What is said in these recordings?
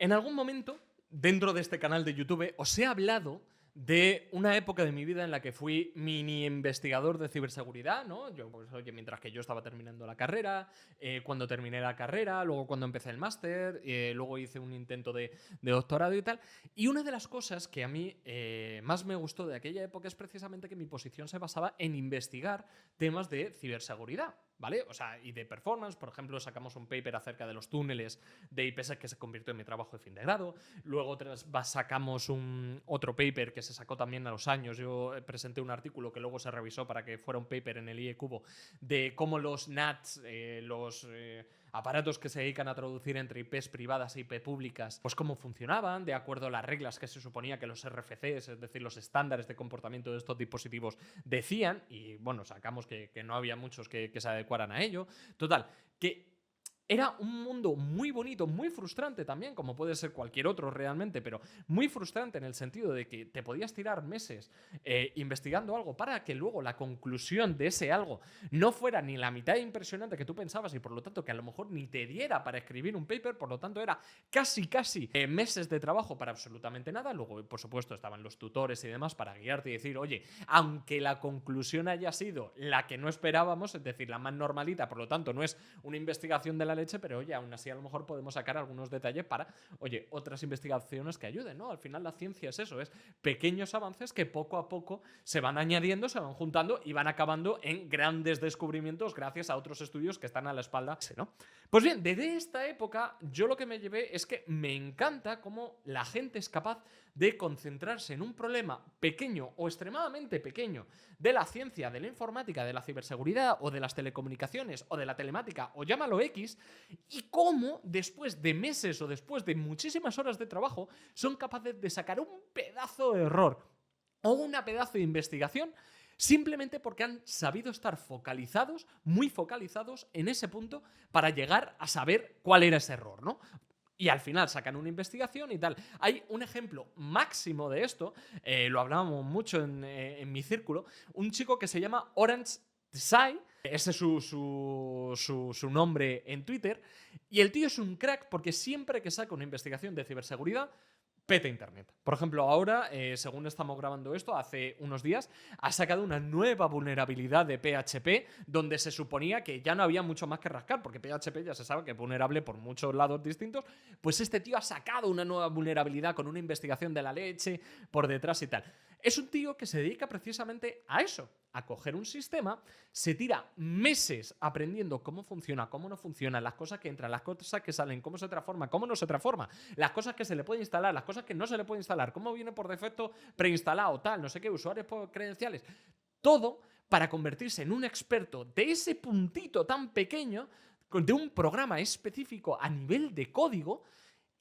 En algún momento, dentro de este canal de YouTube, os he hablado de una época de mi vida en la que fui mini investigador de ciberseguridad, ¿no? Yo, pues, oye, mientras que yo estaba terminando la carrera, cuando terminé la carrera, luego cuando empecé el máster, luego hice un intento de doctorado y tal. Y una de las cosas que a mí más me gustó de aquella época es precisamente que mi posición se basaba en investigar temas de ciberseguridad, ¿vale? O sea, y de performance. Por ejemplo, sacamos un paper acerca de los túneles de IPsec que se convirtió en mi trabajo de fin de grado. Luego sacamos otro paper que se sacó también a los años. Yo presenté un artículo que luego se revisó para que fuera un paper en el IE Cubo de cómo los NATs, los aparatos que se dedican a traducir entre IPs privadas e IP públicas, pues cómo funcionaban, de acuerdo a las reglas que se suponía que los RFCs, es decir, los estándares de comportamiento de estos dispositivos, decían. Y bueno, sacamos que no había muchos que se adecuaran a ello. Total, que era un mundo muy bonito, muy frustrante también, como puede ser cualquier otro realmente, pero muy frustrante en el sentido de que te podías tirar meses investigando algo para que luego la conclusión de ese algo no fuera ni la mitad de impresionante que tú pensabas y por lo tanto que a lo mejor ni te diera para escribir un paper. Por lo tanto era casi meses de trabajo para absolutamente nada. Luego, por supuesto, estaban los tutores y demás para guiarte y decir, oye, aunque la conclusión haya sido la que no esperábamos, es decir, la más normalita, por lo tanto no es una investigación de la leche, pero oye, aún así a lo mejor podemos sacar algunos detalles para, oye, otras investigaciones que ayuden, ¿no? Al final la ciencia es eso, es pequeños avances que poco a poco se van añadiendo, se van juntando y van acabando en grandes descubrimientos gracias a otros estudios que están a la espalda, ¿no? Pues bien, desde esta época yo lo que me llevé es que me encanta cómo la gente es capaz de concentrarse en un problema pequeño o extremadamente pequeño de la ciencia, de la informática, de la ciberseguridad o de las telecomunicaciones o de la telemática o llámalo X, y cómo después de meses o después de muchísimas horas de trabajo son capaces de sacar un pedazo de error o una pedazo de investigación simplemente porque han sabido estar focalizados, muy focalizados en ese punto para llegar a saber cuál era ese error, ¿no? Y al final sacan una investigación y tal. Hay un ejemplo máximo de esto, lo hablábamos mucho en mi círculo, un chico que se llama Orange Tsai, ese es su nombre en Twitter, y el tío es un crack porque siempre que saca una investigación de ciberseguridad, peta internet. Por ejemplo, ahora, según estamos grabando esto, hace unos días, ha sacado una nueva vulnerabilidad de PHP donde se suponía que ya no había mucho más que rascar, porque PHP ya se sabe que es vulnerable por muchos lados distintos. Pues este tío ha sacado una nueva vulnerabilidad con una investigación de la leche por detrás y tal. Es un tío que se dedica precisamente a eso, a coger un sistema, se tira meses aprendiendo cómo funciona, cómo no funciona, las cosas que entran, las cosas que salen, cómo se transforma, cómo no se transforma, las cosas que se le puede instalar, las cosas que no se le puede instalar, cómo viene por defecto preinstalado, tal, no sé qué, usuarios por credenciales. Todo para convertirse en un experto de ese puntito tan pequeño, de un programa específico a nivel de código.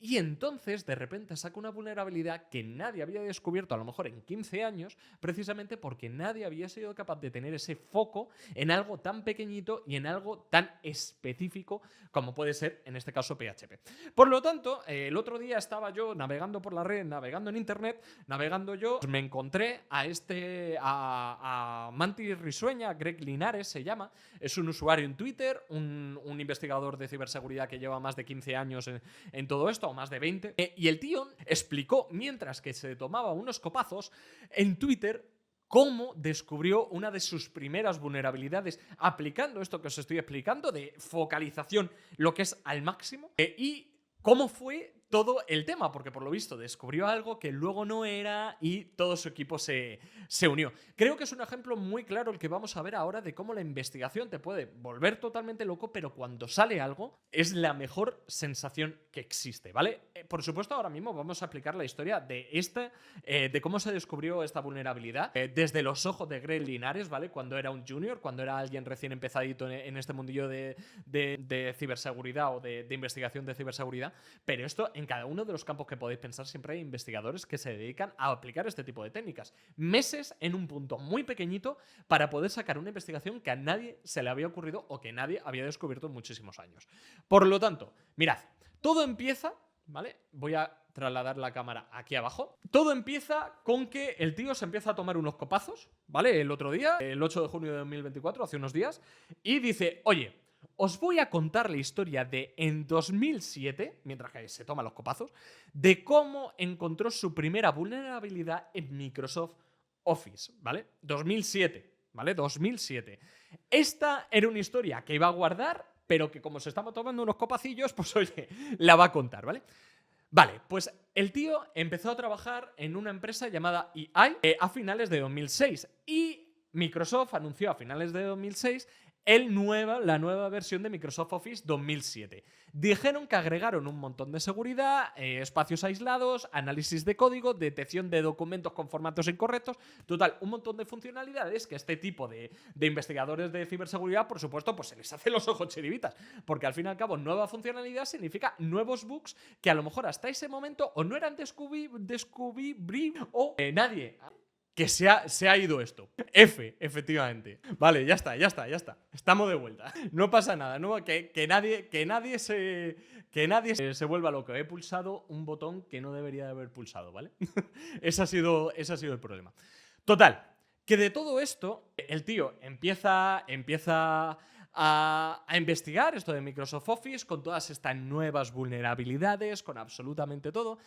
Y entonces, de repente, saca una vulnerabilidad que nadie había descubierto, a lo mejor en 15 años, precisamente porque nadie había sido capaz de tener ese foco en algo tan pequeñito y en algo tan específico como puede ser, en este caso, PHP. Por lo tanto, el otro día estaba yo navegando por la red, navegando en internet, me encontré a Mantis Risueña, Greg Linares se llama, es un usuario en Twitter, un investigador de ciberseguridad que lleva más de 15 años en todo esto, o más de 20, y el tío explicó, mientras que se tomaba unos copazos, en Twitter cómo descubrió una de sus primeras vulnerabilidades aplicando esto que os estoy explicando de focalización, lo que es al máximo, y cómo fue todo el tema, porque por lo visto descubrió algo que luego no era y todo su equipo se unió. Creo que es un ejemplo muy claro el que vamos a ver ahora de cómo la investigación te puede volver totalmente loco, pero cuando sale algo es la mejor sensación que existe, ¿vale? Por supuesto, ahora mismo vamos a aplicar la historia de cómo se descubrió esta vulnerabilidad desde los ojos de Greg Linares, ¿vale? Cuando era un junior, cuando era alguien recién empezadito en este mundillo de ciberseguridad o de investigación de ciberseguridad, pero esto en cada uno de los campos que podéis pensar siempre hay investigadores que se dedican a aplicar este tipo de técnicas. Meses en un punto muy pequeñito para poder sacar una investigación que a nadie se le había ocurrido o que nadie había descubierto en muchísimos años. Por lo tanto, mirad, todo empieza, ¿vale? Voy a trasladar la cámara aquí abajo. Todo empieza con que el tío se empieza a tomar unos copazos, ¿vale? El otro día, el 8 de junio de 2024, hace unos días, y dice, oye, os voy a contar la historia de en 2007, mientras que se toma los copazos, de cómo encontró su primera vulnerabilidad en Microsoft Office, ¿vale? 2007, ¿vale? 2007. Esta era una historia que iba a guardar, pero que como se estaba tomando unos copacillos, pues oye, la va a contar, ¿vale? Vale, pues el tío empezó a trabajar en una empresa llamada EI a finales de 2006 y Microsoft anunció a finales de 2006 la nueva versión de Microsoft Office 2007. Dijeron que agregaron un montón de seguridad, espacios aislados, análisis de código, detección de documentos con formatos incorrectos, total, un montón de funcionalidades que este tipo de investigadores de ciberseguridad, por supuesto, pues se les hace los ojos chiribitas, porque al fin y al cabo nueva funcionalidad significa nuevos bugs que a lo mejor hasta ese momento o no eran descubribles o nadie que se ha ido esto. Efectivamente. Vale, ya está. Estamos de vuelta. No pasa nada, ¿no? Que nadie se vuelva loco. He pulsado un botón que no debería de haber pulsado, ¿vale? Ese ha sido el problema. Total, que de todo esto, el tío empieza a investigar esto de Microsoft Office con todas estas nuevas vulnerabilidades, con absolutamente todo,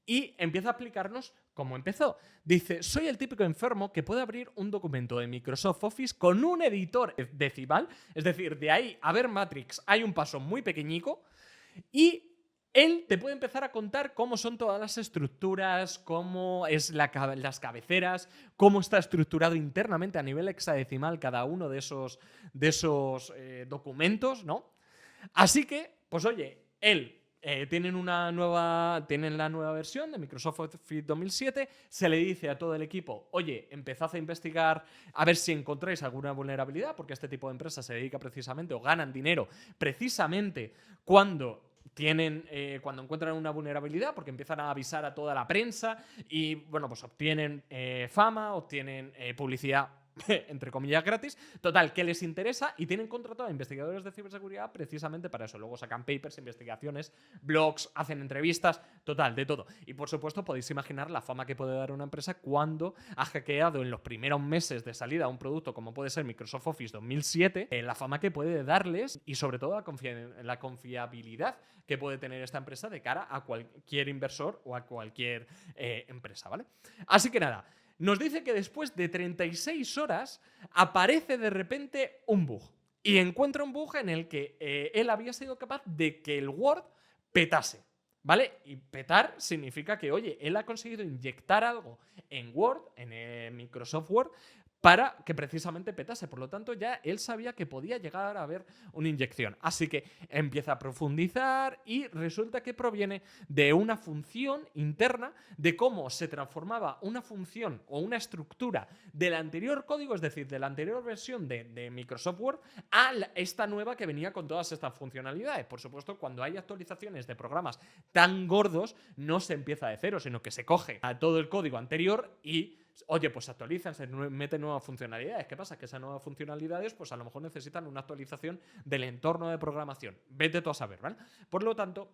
y empieza a explicarnos cómo empezó. Dice, soy el típico enfermo que puede abrir un documento de Microsoft Office con un editor decimal, es decir, de ahí a ver Matrix hay un paso muy pequeñico, y él te puede empezar a contar cómo son todas las estructuras, cómo es las cabeceras, cómo está estructurado internamente a nivel hexadecimal cada uno de esos documentos, ¿no? Así que, pues oye, tienen la nueva versión de Microsoft Office 2007, se le dice a todo el equipo, oye, empezad a investigar a ver si encontráis alguna vulnerabilidad, porque este tipo de empresas se dedica precisamente o ganan dinero precisamente cuando encuentran una vulnerabilidad, porque empiezan a avisar a toda la prensa y, bueno, pues obtienen fama, obtienen publicidad entre comillas gratis, total, que les interesa y tienen contratado a investigadores de ciberseguridad precisamente para eso. Luego sacan papers, investigaciones, blogs, hacen entrevistas, total, de todo. Y por supuesto podéis imaginar la fama que puede dar una empresa cuando ha hackeado en los primeros meses de salida un producto como puede ser Microsoft Office 2007, la fama que puede darles y sobre todo la confiabilidad que puede tener esta empresa de cara a cualquier inversor o a cualquier empresa, ¿vale? Así que nada, nos dice que después de 36 horas aparece de repente un bug. Y encuentra un bug en el que él había sido capaz de que el Word petase, ¿vale? Y petar significa que, oye, él ha conseguido inyectar algo en Word, en Microsoft Word, para que precisamente petase. Por lo tanto, ya él sabía que podía llegar a haber una inyección. Así que empieza a profundizar y resulta que proviene de una función interna de cómo se transformaba una función o una estructura del anterior código, es decir, de la anterior versión de Microsoft Word, a esta nueva que venía con todas estas funcionalidades. Por supuesto, cuando hay actualizaciones de programas tan gordos, no se empieza de cero, sino que se coge a todo el código anterior y oye, pues se actualizan, se meten nuevas funcionalidades. ¿Qué pasa? Que esas nuevas funcionalidades, pues a lo mejor necesitan una actualización del entorno de programación. Vete tú a saber, ¿vale? Por lo tanto,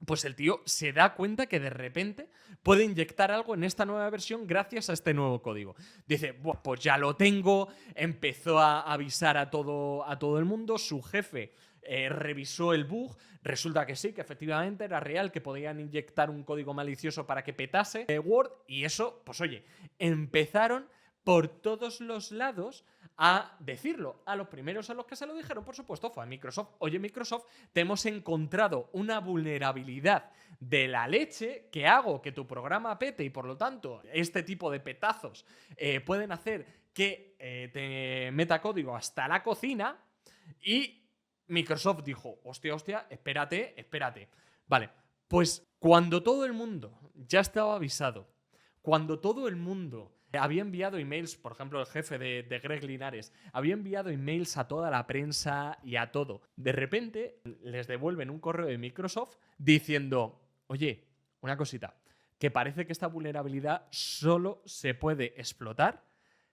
pues el tío se da cuenta que de repente puede inyectar algo en esta nueva versión gracias a este nuevo código. Dice, pues ya lo tengo, empezó a avisar a todo el mundo, su jefe revisó el bug, resulta que sí, que efectivamente era real, que podían inyectar un código malicioso para que petase Word, y eso, pues oye, empezaron por todos los lados a decirlo. A los primeros a los que se lo dijeron, por supuesto, fue a Microsoft. Oye, Microsoft, te hemos encontrado una vulnerabilidad de la leche que hago que tu programa pete y por lo tanto este tipo de petazos pueden hacer que te meta código hasta la cocina. Y Microsoft dijo, hostia, espérate. Vale, pues cuando todo el mundo ya estaba avisado, cuando todo el mundo había enviado emails, por ejemplo, el jefe de Greg Linares, había enviado emails a toda la prensa y a todo, de repente les devuelven un correo de Microsoft diciendo, oye, una cosita, que parece que esta vulnerabilidad solo se puede explotar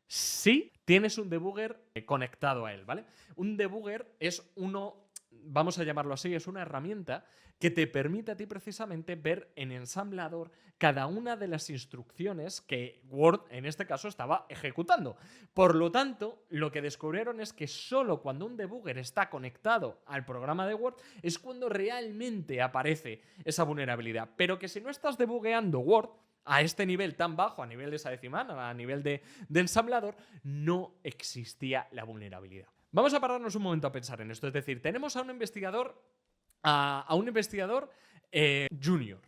si tienes un debugger conectado a él, ¿vale? Un debugger es uno vamos a llamarlo así, es una herramienta que te permite a ti precisamente ver en ensamblador cada una de las instrucciones que Word, en este caso, estaba ejecutando. Por lo tanto, lo que descubrieron es que solo cuando un debugger está conectado al programa de Word es cuando realmente aparece esa vulnerabilidad. Pero que si no estás debugueando Word a este nivel tan bajo, a nivel de hexadecimal, a nivel de ensamblador, no existía la vulnerabilidad. Vamos a pararnos un momento a pensar en esto. Es decir, tenemos a un investigador, junior,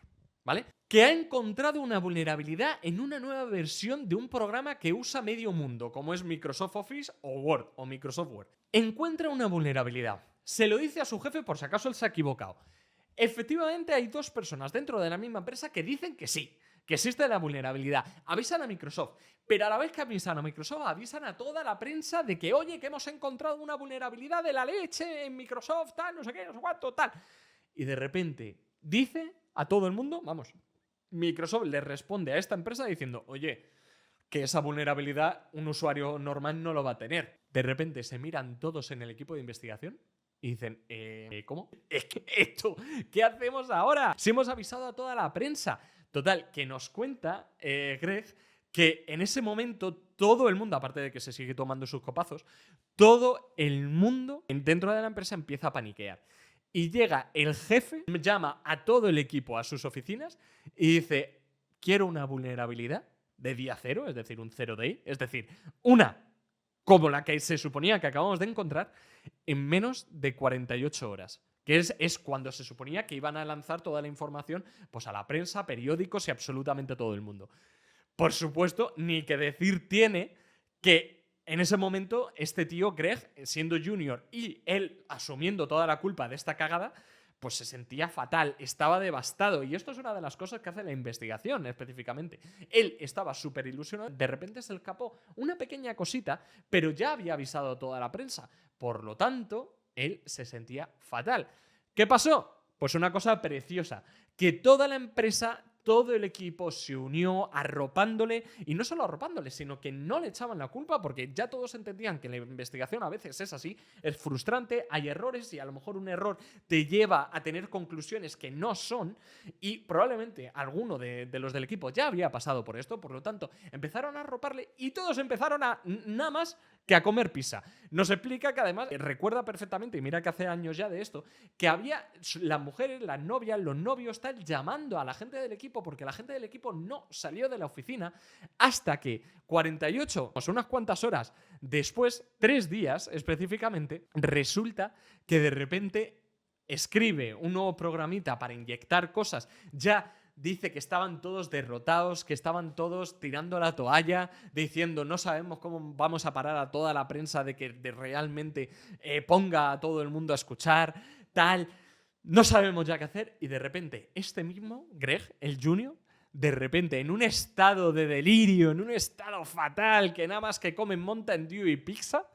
¿vale? Que ha encontrado una vulnerabilidad en una nueva versión de un programa que usa medio mundo, como es Microsoft Office o Word, o Microsoft Word. Encuentra una vulnerabilidad. Se lo dice a su jefe por si acaso él se ha equivocado. Efectivamente, hay dos personas dentro de la misma empresa que dicen que sí, que existe la vulnerabilidad. Avisan a Microsoft, pero a la vez que avisan a Microsoft, avisan a toda la prensa de que, oye, que hemos encontrado una vulnerabilidad de la leche en Microsoft, tal, no sé qué, no sé cuánto, tal. Y de repente dice a todo el mundo, vamos, Microsoft le responde a esta empresa diciendo, oye, que esa vulnerabilidad un usuario normal no lo va a tener. De repente se miran todos en el equipo de investigación y dicen, ¿cómo? Es que esto, ¿qué hacemos ahora? Si hemos avisado a toda la prensa. Total, que nos cuenta Greg que en ese momento todo el mundo, aparte de que se sigue tomando sus copazos, todo el mundo dentro de la empresa empieza a paniquear. Y llega el jefe, llama a todo el equipo a sus oficinas y dice, quiero una vulnerabilidad de día cero, es decir, un 0 day, es decir, una como la que se suponía que acabamos de encontrar en menos de 48 horas. Que es cuando se suponía que iban a lanzar toda la información pues a la prensa, periódicos y absolutamente todo el mundo. Por supuesto, ni que decir tiene que en ese momento este tío, Greg, siendo junior y él asumiendo toda la culpa de esta cagada, pues se sentía fatal, estaba devastado. Y esto es una de las cosas que hace la investigación específicamente. Él estaba súper ilusionado, de repente se le escapó una pequeña cosita, pero ya había avisado a toda la prensa. Por lo tanto, él se sentía fatal. ¿Qué pasó? Pues una cosa preciosa, que toda la empresa, todo el equipo se unió arropándole, y no solo arropándole, sino que no le echaban la culpa porque ya todos entendían que la investigación a veces es así, es frustrante, hay errores y a lo mejor un error te lleva a tener conclusiones que no son, y probablemente alguno de los del equipo ya había pasado por esto, por lo tanto empezaron a arroparle y todos empezaron a nada más que a comer pizza. Nos explica que además recuerda perfectamente, y mira que hace años ya de esto, que había las mujeres, las novias, los novios, tal, llamando a la gente del equipo porque la gente del equipo no salió de la oficina hasta que 48, o sea, unas cuantas horas después, 3 días específicamente, resulta que de repente escribe un nuevo programita para inyectar cosas ya. Dice que estaban todos derrotados, que estaban todos tirando la toalla, diciendo no sabemos cómo vamos a parar a toda la prensa de que realmente ponga a todo el mundo a escuchar, tal, no sabemos ya qué hacer. Y de repente este mismo, Greg, el junior, de repente en un estado de delirio, en un estado fatal, que nada más que comen Mountain Dew y pizza,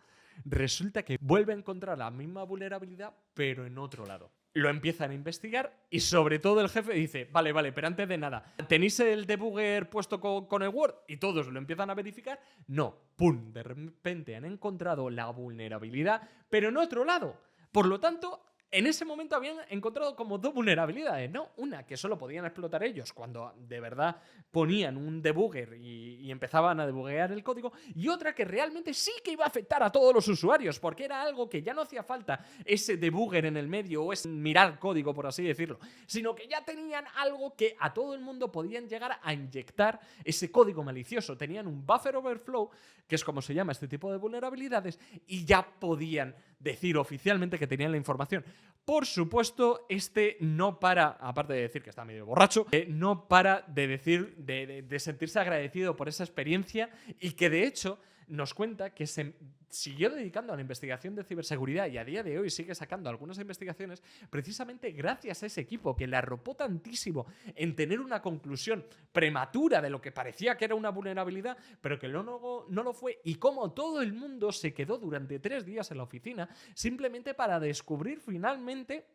resulta que vuelve a encontrar la misma vulnerabilidad, pero en otro lado. Lo empiezan a investigar y sobre todo el jefe dice, vale, pero antes de nada, ¿tenéis el debugger puesto con el Word? Y todos lo empiezan a verificar. No, ¡pum! De repente han encontrado la vulnerabilidad, pero en otro lado. Por lo tanto, en ese momento habían encontrado como dos vulnerabilidades, ¿no? Una que solo podían explotar ellos cuando de verdad ponían un debugger y empezaban a debuguear el código, y otra que realmente sí que iba a afectar a todos los usuarios, porque era algo que ya no hacía falta ese debugger en el medio o ese mirar código, por así decirlo, sino que ya tenían algo que a todo el mundo podían llegar a inyectar ese código malicioso. Tenían un buffer overflow, que es como se llama este tipo de vulnerabilidades, y ya podían decir oficialmente que tenían la información. Por supuesto, este no para, aparte de decir que está medio borracho, no para de decir, de sentirse agradecido por esa experiencia, y que de hecho nos cuenta que se siguió dedicando a la investigación de ciberseguridad y a día de hoy sigue sacando algunas investigaciones precisamente gracias a ese equipo que le arropó tantísimo en tener una conclusión prematura de lo que parecía que era una vulnerabilidad, pero que no lo fue, y como todo el mundo se quedó durante 3 días en la oficina simplemente para descubrir finalmente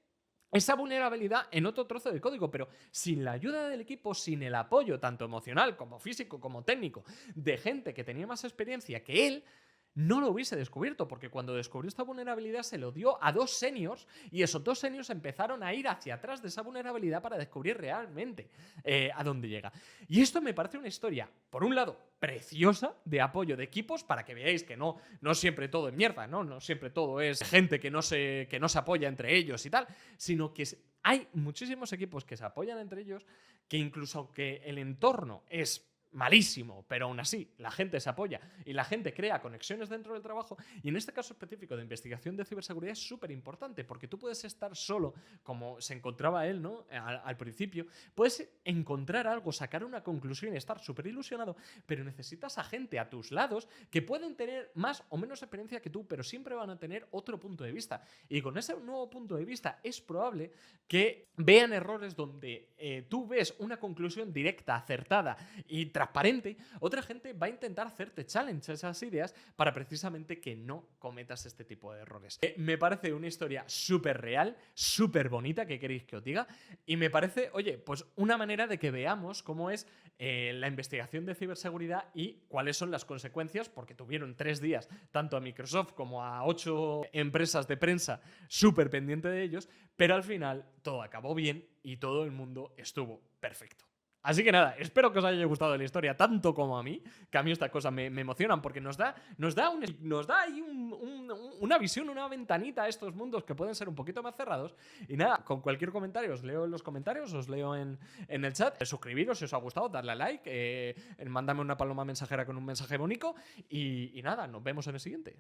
esa vulnerabilidad en otro trozo de código, pero sin la ayuda del equipo, sin el apoyo tanto emocional como físico como técnico de gente que tenía más experiencia que él, no lo hubiese descubierto, porque cuando descubrió esta vulnerabilidad se lo dio a 2 seniors y esos 2 seniors empezaron a ir hacia atrás de esa vulnerabilidad para descubrir realmente a dónde llega. Y esto me parece una historia, por un lado, preciosa de apoyo de equipos, para que veáis que no siempre todo es mierda, no siempre todo es gente que no se apoya entre ellos y tal, sino que hay muchísimos equipos que se apoyan entre ellos, que incluso aunque el entorno es malísimo, pero aún así la gente se apoya y la gente crea conexiones dentro del trabajo. Y en este caso específico de investigación de ciberseguridad es súper importante, porque tú puedes estar solo, como se encontraba él, ¿no? Al principio, puedes encontrar algo, sacar una conclusión y estar súper ilusionado, pero necesitas a gente a tus lados que pueden tener más o menos experiencia que tú, pero siempre van a tener otro punto de vista. Y con ese nuevo punto de vista es probable que vean errores donde tú ves una conclusión directa, acertada y transparente. Otra gente va a intentar hacerte challenge a esas ideas para precisamente que no cometas este tipo de errores. Me parece una historia súper real, súper bonita, ¿qué queréis que os diga? Y me parece, oye, pues una manera de que veamos cómo es la investigación de ciberseguridad y cuáles son las consecuencias, porque tuvieron 3 días tanto a Microsoft como a 8 empresas de prensa súper pendiente de ellos, pero al final todo acabó bien y todo el mundo estuvo perfecto. Así que nada, espero que os haya gustado la historia tanto como a mí, que a mí estas cosas me emocionan porque nos da ahí una visión, una ventanita a estos mundos que pueden ser un poquito más cerrados. Y nada, con cualquier comentario os leo en los comentarios, os leo en el chat. Suscribiros si os ha gustado, darle a like, mándame una paloma mensajera con un mensaje bonito y nada, nos vemos en el siguiente.